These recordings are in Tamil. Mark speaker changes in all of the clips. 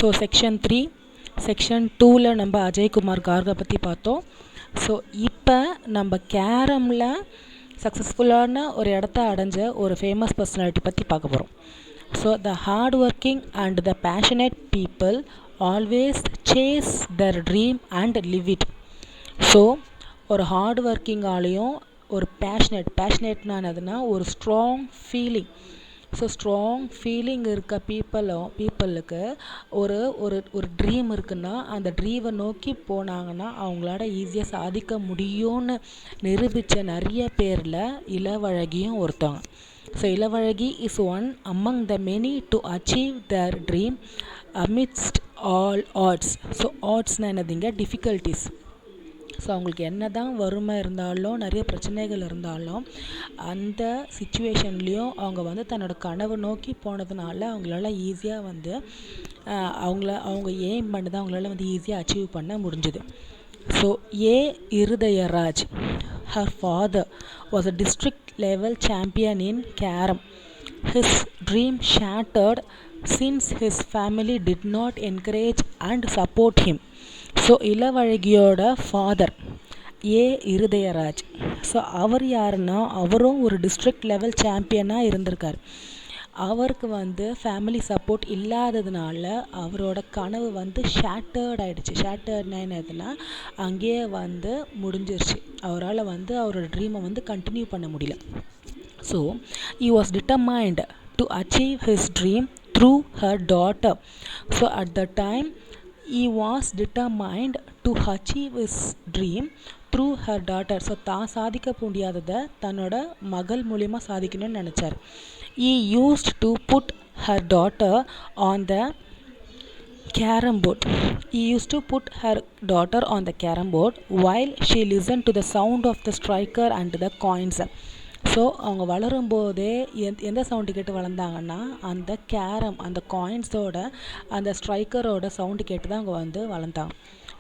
Speaker 1: ஸோ செக்ஷன் 3 செக்ஷன் 2ல் நம்ம அஜய்குமார் கார்கை பற்றி பார்த்தோம். ஸோ இப்போ நம்ம கேரமில் சக்ஸஸ்ஃபுல்லான ஒரு இடத்த அடைஞ்ச ஒரு ஃபேமஸ் பர்சனாலிட்டி பற்றி பார்க்க போகிறோம். So the hard working and the passionate people always chase their dream and live it. So ஒரு ஹார்ட் ஒர்க்கிங்காலையும் ஒரு பேஷனேட்னா என்னதுன்னா ஒரு strong feeling. So strong feeling இருக்க பீப்புளுக்கு ஒரு ஒரு ஒரு ட்ரீம் இருக்குன்னா அந்த ட்ரீமை நோக்கி போனாங்கன்னா அவங்களால ஈஸியாக சாதிக்க முடியும்னு நிரூபித்த நிறைய பேரில் இளவழகியும் ஒருத்தவங்க. So Ilavazhagi is one among the many to achieve their dream amidst all odds. So ஆட்ஸ்னால் என்னதுங்க, டிஃபிகல்ட்டிஸ். ஸோ அவங்களுக்கு என்ன தான் வறுமை இருந்தாலும் நிறைய பிரச்சனைகள் இருந்தாலும் அந்த சுச்சுவேஷன்லேயும் அவங்க தன்னோட கனவு நோக்கி போனதுனால அவங்களால ஈஸியாக அவங்க எய்ம் பண்ணதை அவங்களால ஈஸியாக அச்சீவ் பண்ண முடிஞ்சுது. So A Irudayaraj, her father was a district level champion in carrom. His dream shattered since his family did not encourage and support him. So இளவழகியோட ஃபாதர் ஏ இருதயராஜ். ஸோ அவர் யாருன்னா அவரும் ஒரு டிஸ்ட்ரிக்ட் லெவல் சாம்பியனாக இருந்திருக்கார். அவருக்கு ஃபேமிலி சப்போர்ட் இல்லாததுனால அவரோட கனவு ஷேட்டர்ட் ஆகிடுச்சு. ஷேட்டர்ட்னா என்னதுன்னா அங்கேயே முடிஞ்சிருச்சு. அவரால் அவரோட ட்ரீமை கண்டினியூ பண்ண முடியல. So he was determined to achieve his dream through her daughter. So at the time he was determined to achieve his dream through her daughter. So தான் சாதிக்க முடியாததை தன்னோட மகள் மூலிமா சாதிக்கணும்னு நினச்சார். he used to put her daughter on the carom board. He used to put her daughter on the carom board while she listened to the sound of the striker and the coins. So அவங்க வளரும்போதே எந்த சவுண்டு கேட்டு வளர்ந்தாங்கன்னா அந்த கேரம், அந்த காயின்ஸோட அந்த ஸ்ட்ரைக்கரோட சவுண்டு கேட்டு தான் அவங்க வளர்ந்தாங்க.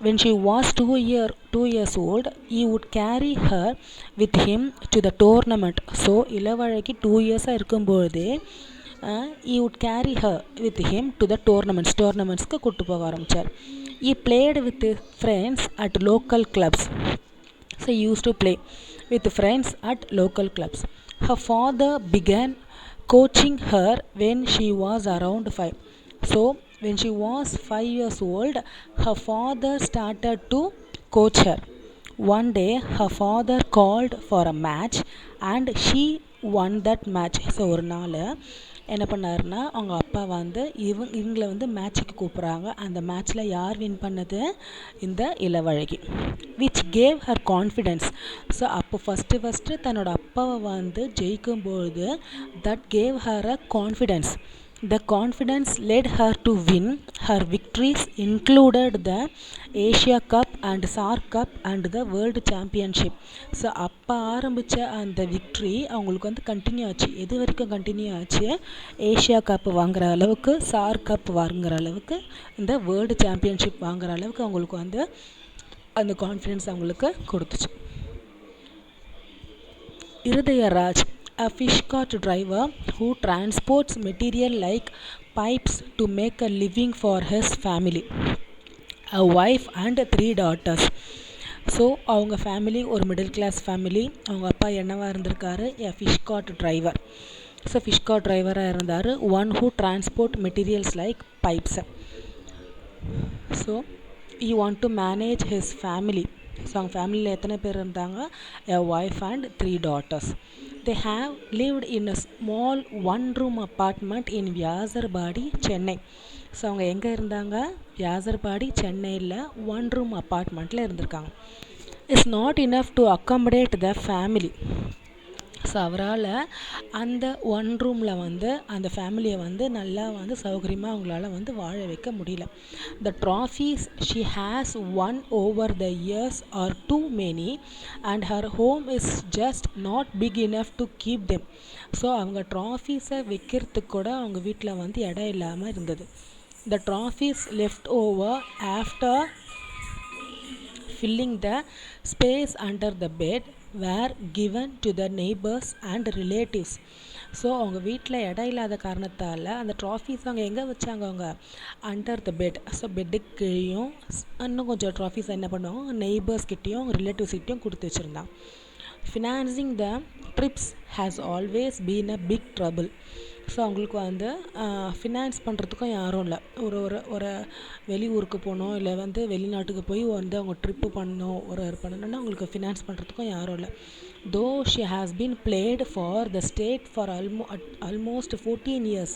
Speaker 1: When she was 2 years old, he would carry her with him to the tournament. So Ilavazhagi 2 இயர்ஸாக இருக்கும்போதே he would carry her with him to the டோர்னமெண்ட்ஸ்க்கு கூப்பிட்டு போக ஆரம்பித்தார். he played with friends at local clubs. So he used to play with friends at local clubs. Her father began coaching her when she was around 5. So when she was 5 years old, her father started to coach her. One day her father called for a match and she won that match. So ஒரு நாள் என்ன பண்ணாருன்னா அவங்க அப்பா இவங்களை மேட்சுக்கு கூப்பிட்றாங்க. அந்த மேட்ச்சில் யார் வின் பண்ணது? இந்த Ilavazhagi. Which gave her confidence. So அப்போ ஃபஸ்ட்டு தன்னோட அப்பாவை ஜெயிக்கும்பொழுது that gave her a confidence. The confidence led her to win. Her victories included the Asia Cup and SAARC Cup and the World Championship. So அப்போ ஆரம்பித்த அந்த விக்ட்ரி அவங்களுக்கு கண்டினியூ ஆச்சு. எது வரைக்கும் கண்டினியூ ஆச்சு? ஏஷியா கப் வாங்குகிற அளவுக்கு, SAARC கப் வாங்குகிற அளவுக்கு, இந்த வேர்ல்டு சாம்பியன்ஷிப் வாங்குகிற அளவுக்கு அவங்களுக்கு அந்த கான்ஃபிடென்ஸ் அவங்களுக்கு கொடுத்துச்சு. Irudayaraj, a fish cart driver who transports material like pipes to make a living for his family, a wife and 3 daughters. So அவங்க ஃபேமிலி ஒரு மிடில் கிளாஸ் ஃபேமிலி. அவங்க அப்பா என்னவாக இருந்திருக்காரு? a fish cart driver. So fish card டிரைவராக இருந்தார். One who transport materials like pipes. So he want to manage his family. So அவங்க ஃபேமிலியில் எத்தனை பேர் இருந்தாங்க? a wife and 3 daughters. They have lived in a small one-room apartment in Vyasarpadi, Chennai. So அவங்க எங்கே இருந்தாங்க? வியாசர்பாடி, சென்னையில் 1-room அப்பார்ட்மெண்ட்டில் இருந்திருக்காங்க. It's not enough to accommodate the family. So அவரால் அந்த 1 ரூமில் அந்த ஃபேமிலியை நல்லா சௌகரியமாக அவங்களால வாழ வைக்க முடியல. The trophies she has won over the years are too many and her home is just not big enough to keep them. So அவங்க ட்ராஃபீஸை வைக்கிறதுக்கு கூட அவங்க வீட்டில் இடம் இல்லாமல் இருந்தது. The trophies left over after filling the space under the bed were given to the neighbors and relatives. So அவங்க வீட்டில் இடம் இல்லாத காரணத்தால் அந்த ட்ராஃபீஸ் அவங்க எங்கே வச்சாங்க, அவங்க அண்டர் த பெட். ஸோ பெட்டுக்கு கீழேயும் இன்னும் கொஞ்சம் ட்ராஃபீஸ் என்ன பண்ணுவாங்க, நெய்பர்ஸ்கிட்டையும் ரிலேட்டிவ்ஸ்கிட்டையும் கொடுத்து வச்சுருந்தான். Financing the trips has always been a big trouble. So அவங்களுக்கு வந்து ஃபினான்ஸ் பண்ணுறதுக்கும் யாரும் இல்லை. ஒரு ஒரு ஒரு வெளியூருக்கு போகணும், இல்லை வந்து வெளிநாட்டுக்கு போய் வந்து அவங்க ட்ரிப்பு பண்ணணும், ஒரு பண்ணணுன்னா அவங்களுக்கு ஃபினான்ஸ் பண்ணுறதுக்கும் யாரும் இல்லை. Though she has been played for the state for almost 14 years.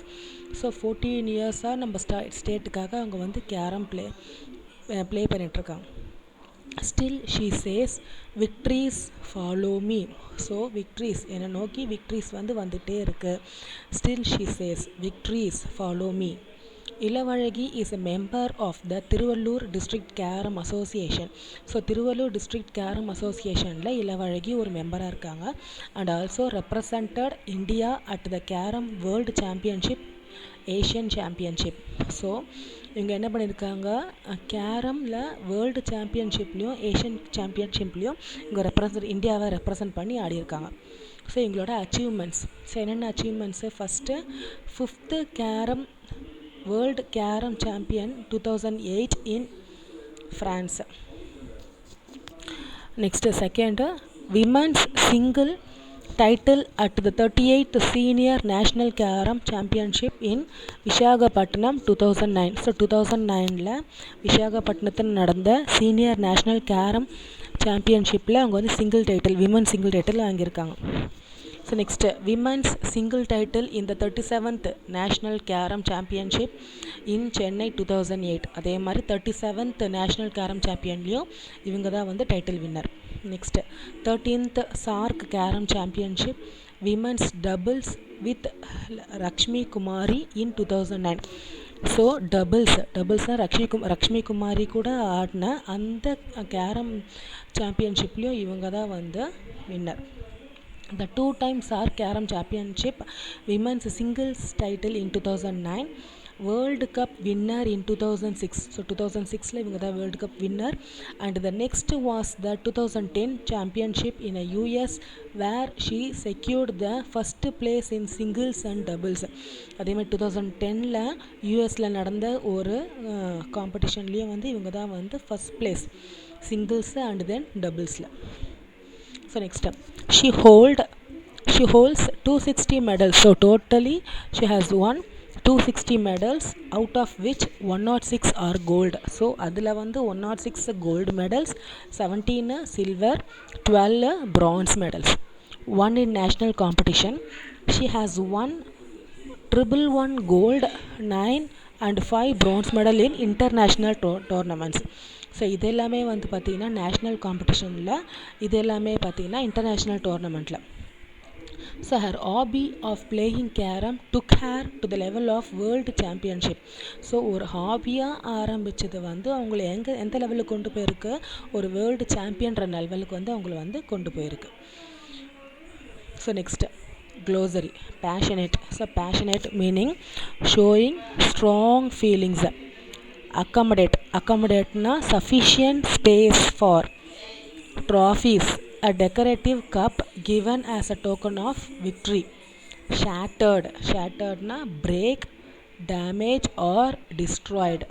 Speaker 1: So 14 years-ஆக நம்ம ஸ்டேட்டுக்காக அவங்க வந்து கேரம் ப்ளே பண்ணிகிட்ருக்காங்க. Still she says victories follow me. So victories என்னை நோக்கி விக்ட்ரீஸ் வந்து வந்துகிட்டே இருக்குது. Still she says victories follow me. Ilavazhagi is a member of the Thiruvallur district carrom association. So Thiruvallur district carrom அசோசியேஷனில் இளவழகி ஒரு மெம்பராக இருக்காங்க. And also represented India at the carrom world championship, Asian championship. So இவங்க என்ன பண்ணியிருக்காங்க, கேரமில் வேர்ல்டு சாம்பியன்ஷிப்லேயும் ஏஷியன் சாம்பியன்ஷிப்லேயும் இவங்க இந்தியாவை ரெப்ரசன்ட் பண்ணி ஆடியிருக்காங்க. ஸோ இவங்களோட அச்சீவ்மெண்ட்ஸ், ஸோ என்னென்ன achievements, first 5th carrom world carrom champion 2008 in France. Next second women's single title at the 38th Senior National Carom Championship in Visakhapatnam 2009. So 2009ல் விசாகப்பட்டினத்தில் நடந்த சீனியர் நேஷ்னல் கேரம் சாம்பியன்ஷிப்பில் அவங்க வந்து விமன் சிங்கிள் டைட்டில் வாங்கியிருக்காங்க. So next women's single title இந்த 37th நேஷ்னல் கேரம் சாம்பியன்ஷிப் இன் சென்னை 2008. அதே மாதிரி 37th நேஷ்னல் கேரம் சாம்பியன்லேயும் இவங்க தான் வந்து title winner. Next 13th SAARC carrom championship women's doubles with Lakshmi Kumari in 2009. So டபுள்ஸ்னால் லக்ஷ்மி குமாரி கூட ஆடின அந்த கேரம் சாம்பியன்ஷிப்லேயும் இவங்க தான் வந்து winner. The 2-time SAARC Carom Championship Women's Singles title in 2009, World Cup winner in 2006. So 2006ல இவங்க தான் World Cup winner. And the next was the 2010 championship in a US where she secured the first place in singles and doubles. அதே மாதிரி 2010ல யூஎஸில் நடந்த ஒரு காம்படிஷன்லேயும் வந்து இவங்க தான் வந்து first place singles and then டபுள்ஸில். So next she holds 260 medals. So totally she has won 260 medals, out of which 106 are gold. So அதில் வந்து 106 gold medals, 17 silver, 12 bronze medals. One in national competition. She has won 111 gold, 9 and 5 bronze medal in international tournaments. So இது எல்லாமே வந்து பார்த்திங்கன்னா நேஷ்னல் காம்படிஷனில், இது எல்லாமே பார்த்திங்கன்னா இன்டர்நேஷ்னல் டோர்னமெண்ட்டில். So her hobby of playing carrom took her to the level of world championship. So ஒரு ஹாபியாக ஆரம்பித்தது வந்து அவங்கள எந்த லெவலுக்கு கொண்டு போயிருக்கு, ஒரு வேர்ல்டு சாம்பியன்ற லெவலுக்கு வந்து அவங்கள வந்து கொண்டு போயிருக்கு. So next glossary, passionate. So passionate meaning showing strong feelings. Accommodate-na sufficient space for. Trophies, a decorative cup given as a token of victory. Shattered na break, damage or destroyed.